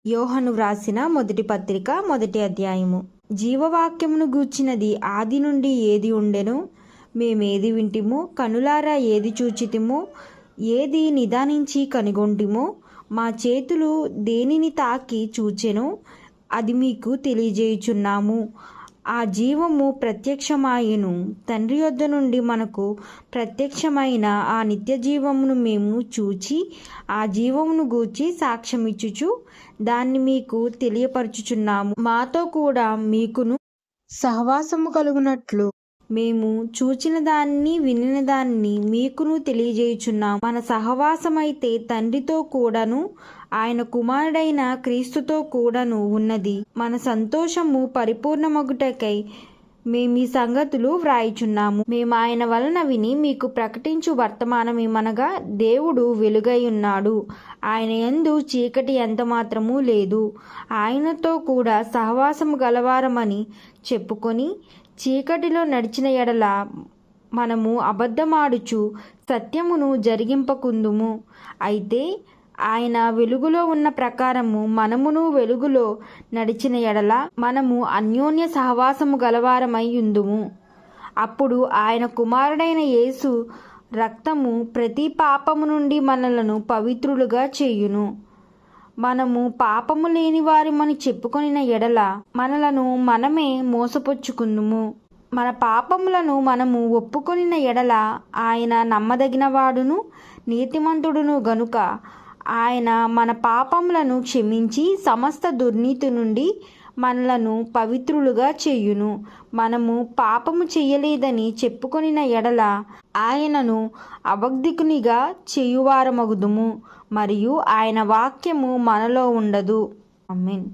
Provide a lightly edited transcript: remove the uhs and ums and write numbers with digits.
యోహాను వ్రాసిన మొదటి పత్రిక 1వ అధ్యాయము. జీవవాక్యమును గూర్చినది ఆది నుండి ఏది ఉండెనో, మేమేది వింటిమో, కనులారా ఏది చూచితిమో, ఏది నిదానించి కనుగొంటిమో, మా చేతులు దేనిని తాకి చూచెనో అది మీకు తెలియజేయుచున్నాము. ఆ జీవము ప్రత్యక్షమాయెను, తండ్రి యొద్ద నుండి మనకు ప్రత్యక్షమైన ఆ నిత్య జీవమును మేము చూచి ఆ జీవమును గూర్చి సాక్ష్యమిచ్చుచు దాన్ని మీకు తెలియపరచుచున్నాము. మాతో కూడా మీకును సహవాసము కలుగునట్లు మేము చూచిన దాన్ని వినిన దాన్ని మీకును తెలియజేయుచున్నాము. మన సహవాసమైతే తండ్రితో కూడాను ఆయన కుమారుడైన క్రీస్తుతో కూడాను ఉన్నది. మన సంతోషము పరిపూర్ణమగుటకై మేము ఈ సంగతులు వ్రాయుచున్నాము. మేము ఆయన వలన విని మీకు ప్రకటించు వర్తమానమేమనగా, దేవుడు వెలుగై ఉన్నాడు, ఆయన యందు చీకటి ఎంత మాత్రమూ లేదు. ఆయనతో కూడా సహవాసము గలవారమని చెప్పుకొని చీకటిలో నడిచిన ఎడల మనము అబద్ధమాడుచు సత్యమును జరిగింపకుందుము. అయితే ఆయన వెలుగులో ఉన్న ప్రకారము మనమును వెలుగులో నడిచిన ఎడల మనము అన్యోన్య సహవాసము గలవారమై ఉందుము. అప్పుడు ఆయన కుమారుడైన యేసు రక్తము ప్రతి పాపము నుండి మనలను పవిత్రులుగా చేయును. మనము పాపము లేని వారిమని చెప్పుకొనిన ఎడల మనలను మనమే మోసపుచ్చుకుందుము. మన పాపములను మనము ఒప్పుకొనిన ఎడల ఆయన నమ్మదగినవాడును నీతిమంతుడును గనుక ఆయన మన పాపములను క్షమించి సమస్త దుర్నీతి నుండి మనలను పవిత్రులుగా చేయును. మనము పాపము చెయ్యలేదని చెప్పుకొనిన ఎడల ఆయనను అబద్ధికునిగా చేయువారమగుదుము, మరియు ఆయన వాక్యము మనలో ఉండదు. ఆమేన్.